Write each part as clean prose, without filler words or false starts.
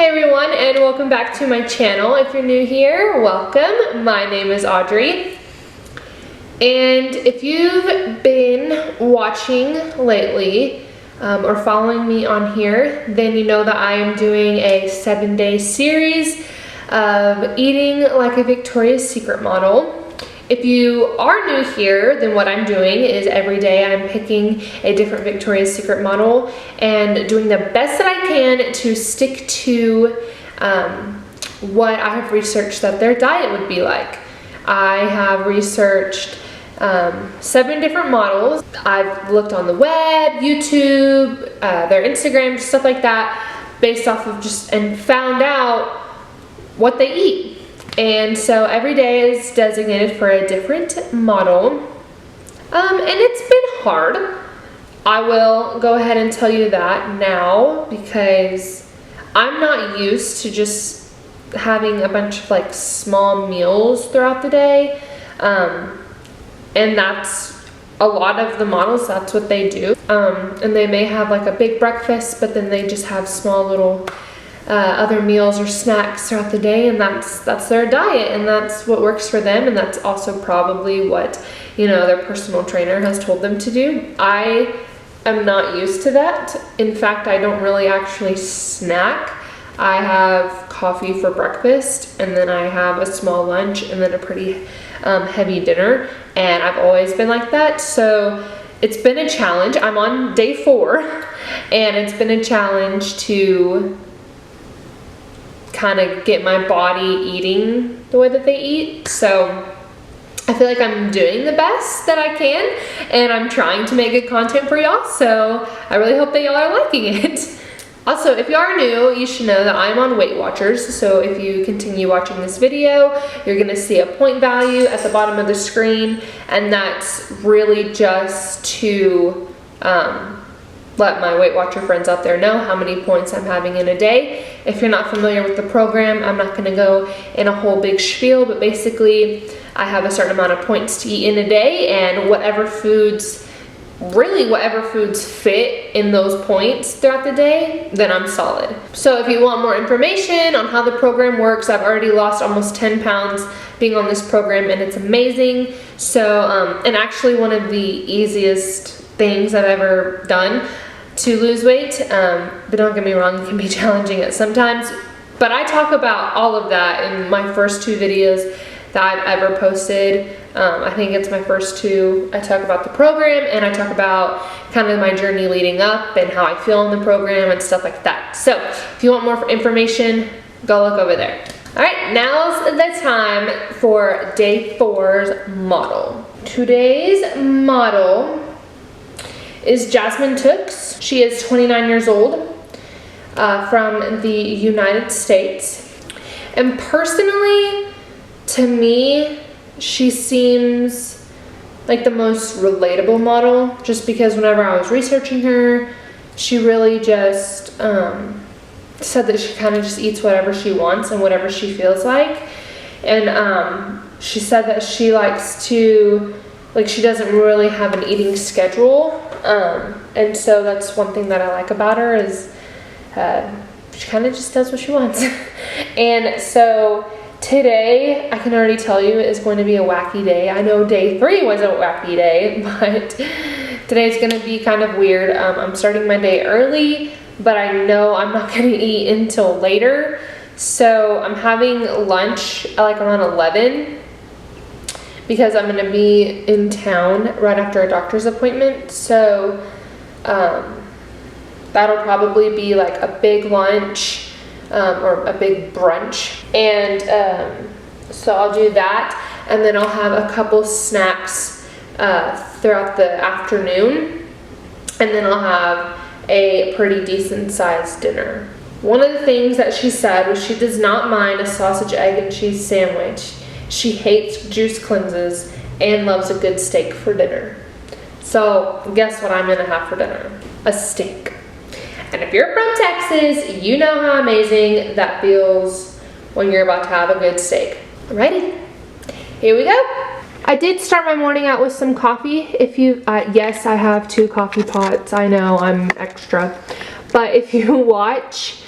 Hey everyone, and welcome back to my channel. If you're new here, welcome. My name is Audrey. And if you've been watching lately or following me on here, then you know that I am doing a 7-day series of eating like a Victoria's Secret model. If you are new here, then what I'm doing is every day I'm picking a different Victoria's Secret model and doing the best that I can to stick to what I have researched that their diet would be like. I have researched 7 different models. I've looked on the web, YouTube, their Instagram, stuff like that, based off of and found out what they eat. And so every day is designated for a different model. And it's been hard. I will go ahead and tell you that now because I'm not used to just having a bunch of like small meals throughout the day. And that's a lot of the models, that's what they do. And they may have like a big breakfast, but then they just have small little other meals or snacks throughout the day, and that's their diet, and that's what works for them, and that's also probably what, you know, their personal trainer has told them to do. I am not used to that. In fact, I don't really actually snack. I have coffee for breakfast, and then I have a small lunch, and then a pretty heavy dinner, and I've always been like that. So it's been a challenge. I'm on day 4, and it's been a challenge to kind of get my body eating the way that they eat. So I feel like I'm doing the best that I can, and I'm trying to make good content for y'all, so I really hope that y'all are liking it. Also, if you are new, you should know that I'm on Weight Watchers, so if you continue watching this video, you're gonna see a point value at the bottom of the screen, and that's really just to let my Weight Watcher friends out there know how many points I'm having in a day. If you're not familiar with the program, I'm not gonna go in a whole big spiel, but basically I have a certain amount of points to eat in a day, and whatever foods fit in those points throughout the day, then I'm solid. So if you want more information on how the program works, I've already lost almost 10 pounds being on this program, and it's amazing. So, and actually one of the easiest things I've ever done to lose weight, but don't get me wrong, it can be challenging at sometimes. But I talk about all of that in my first 2 videos that I've ever posted. I think it's my first 2. I talk about the program, and I talk about kind of my journey leading up and how I feel in the program and stuff like that. So if you want more information, go look over there. All right, now's the time for day 4's model. Today's model is Jasmine Tookes. She is 29 years old, from the United States. And personally, to me, she seems like the most relatable model, just because whenever I was researching her, she really just said that she kind of just eats whatever she wants and whatever she feels like. And she said that she likes to, she doesn't really have an eating schedule. And so that's one thing that I like about her is she kind of just does what she wants. And so today, I can already tell you, is going to be a wacky day. I know day 3 was a wacky day, but today's going to be kind of weird. I'm starting my day early, but I know I'm not going to eat until later. So I'm having lunch like around 11 because I'm going to be in town right after a doctor's appointment. So that'll probably be like a big lunch. Or a big brunch, and so I'll do that, and then I'll have a couple snacks throughout the afternoon, and then I'll have a pretty decent sized dinner. One of the things that she said was she does not mind a sausage, egg, and cheese sandwich. She hates juice cleanses and loves a good steak for dinner. So guess what I'm gonna have for dinner? A steak. And if you're from Texas, you know how amazing that feels when you're about to have a good steak. Alrighty, here we go. I did start my morning out with some coffee. If you, yes, I have 2 coffee pots. I know I'm extra. But if you watch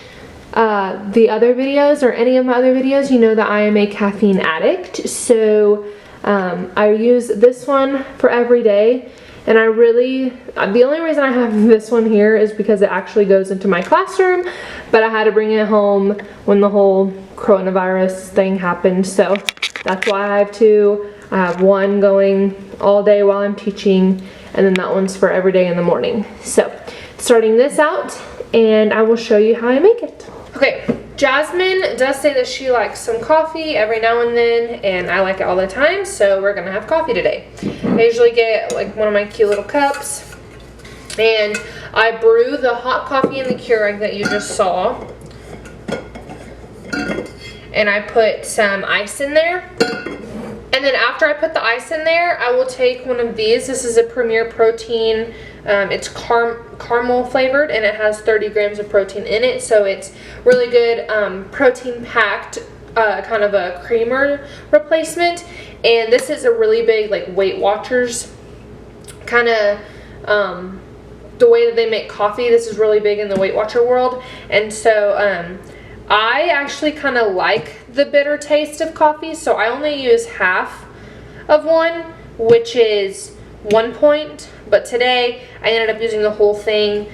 the other videos or any of my other videos, you know that I am a caffeine addict. So I use this one for every day. And I really, the only reason I have this one here is because it actually goes into my classroom, but I had to bring it home when the whole coronavirus thing happened. So that's why I have two. I have one going all day while I'm teaching, and then that one's for every day in the morning. So starting this out, and I will show you how I make it. Okay, Jasmine does say that she likes some coffee every now and then, and I like it all the time, so we're gonna have coffee today. I usually get like one of my cute little cups, and I brew the hot coffee in the Keurig that you just saw, and I put some ice in there. And then after I put the ice in there, I will take one of these. This is a Premier Protein. It's caramel flavored, and it has 30 grams of protein in it. So it's really good protein packed, kind of a creamer replacement. And this is a really big like Weight Watchers kind of, the way that they make coffee. This is really big in the Weight Watcher world. And so I actually kind of like the bitter taste of coffee, so I only use half of one, which is 1 point, but today I ended up using the whole thing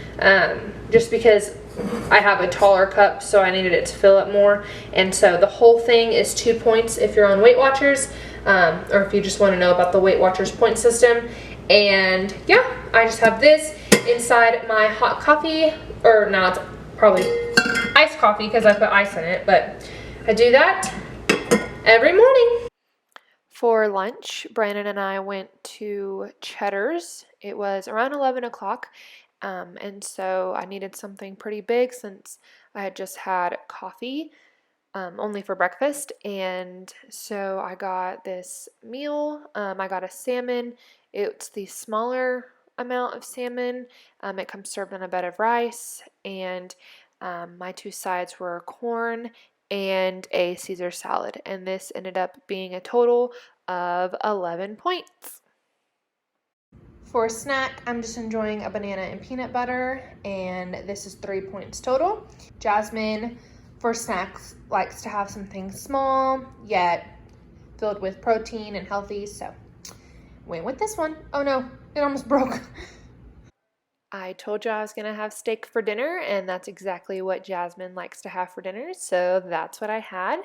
just because I have a taller cup, so I needed it to fill up more. And so the whole thing is 2 points if you're on Weight Watchers, or if you just want to know about the Weight Watchers point system. And yeah, I just have this inside my hot coffee, or no, it's probably iced coffee because I put ice in it, but I do that every morning. For lunch, Brandon and I went to Cheddar's. It was around 11 o'clock, and so I needed something pretty big since I had just had coffee, only for breakfast. And so I got this meal. I got a salmon. It's the smaller amount of salmon. It comes served on a bed of rice, and my two sides were corn and a Caesar salad, and this ended up being a total of 11 points. For a snack, I'm just enjoying a banana and peanut butter, and this is 3 points total. Jasmine, for snacks, likes to have something small, yet filled with protein and healthy, so went with this one. Oh no, it almost broke. I told you I was going to have steak for dinner, and that's exactly what Jasmine likes to have for dinner, so that's what I had.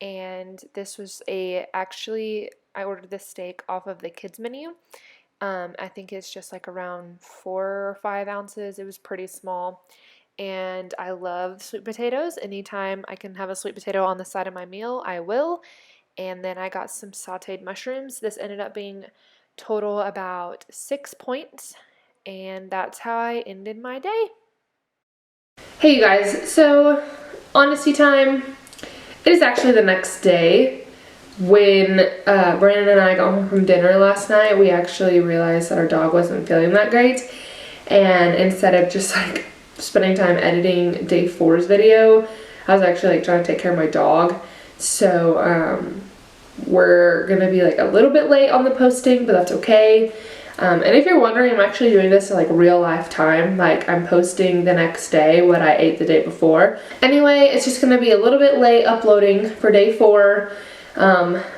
And this was actually, I ordered this steak off of the kids menu. I think it's just like around 4 or 5 ounces. It was pretty small, and I love sweet potatoes. Anytime I can have a sweet potato on the side of my meal, I will. And then I got some sauteed mushrooms. This ended up being total about 6 points. And that's how I ended my day. Hey you guys, so honesty time. It is actually the next day. When Brandon and I got home from dinner last night, we actually realized that our dog wasn't feeling that great. And instead of just like spending time editing day 4's video, I was actually like trying to take care of my dog. So we're gonna be like a little bit late on the posting, but that's okay. And if you're wondering, I'm actually doing this in like real life time. Like I'm posting the next day what I ate the day before. Anyway, it's just gonna be a little bit late uploading for day 4.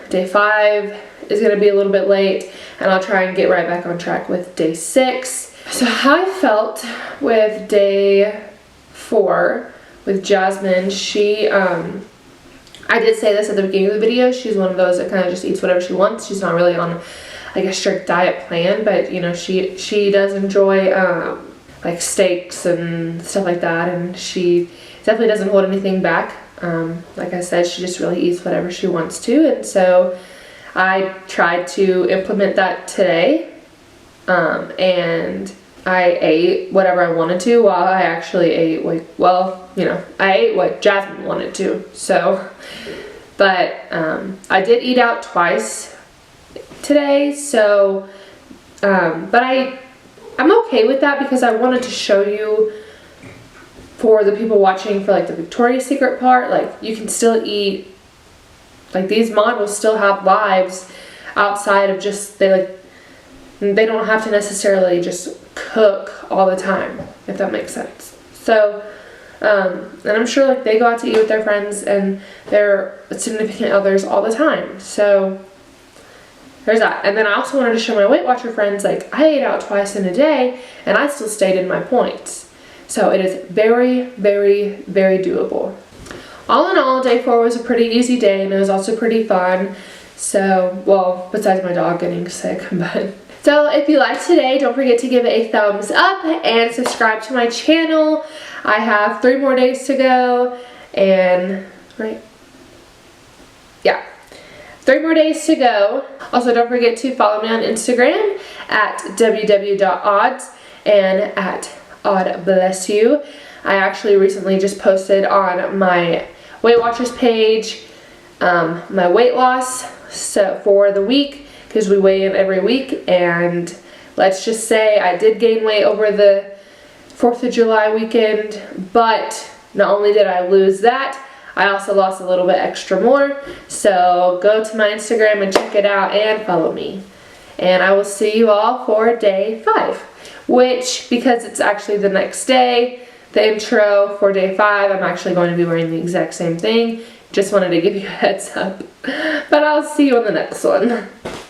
Day 5 is gonna be a little bit late, and I'll try and get right back on track with day 6. So how I felt with day 4 with Jasmine, she, I did say this at the beginning of the video, she's one of those that kind of just eats whatever she wants. She's not really on like a strict diet plan, but you know, she does enjoy like steaks and stuff like that, and she definitely doesn't hold anything back. Like I said, she just really eats whatever she wants to, and so I tried to implement that today, and I ate whatever I wanted to while I actually ate like, well, you know, I ate what Jasmine wanted to. So, but I did eat out twice today, so but I'm okay with that because I wanted to show you, for the people watching for like the Victoria's Secret part, like you can still eat, like these models still have lives outside of just, they don't have to necessarily just cook all the time, if that makes sense. So And I'm sure like they go out to eat with their friends and their significant others all the time. So there's that. And then I also wanted to show my Weight Watcher friends, like, I ate out twice in a day and I still stayed in my points. So it is very, very, very doable. All in all, day 4 was a pretty easy day, and it was also pretty fun. So, well, besides my dog getting sick, but. So if you liked today, don't forget to give it a thumbs up and subscribe to my channel. I have 3 more days to go, and, right? Yeah. 3 more days to go. Also, don't forget to follow me on Instagram at www.odds and at oddblessyou. I actually recently just posted on my Weight Watchers page my weight loss for the week, because we weigh in every week, and let's just say I did gain weight over the 4th of July weekend, but not only did I lose that, I also lost a little bit extra more. So go to my Instagram and check it out and follow me. And I will see you all for day 5, which, because it's actually the next day, the intro for day 5, I'm actually going to be wearing the exact same thing. Just wanted to give you a heads up. But I'll see you on the next one.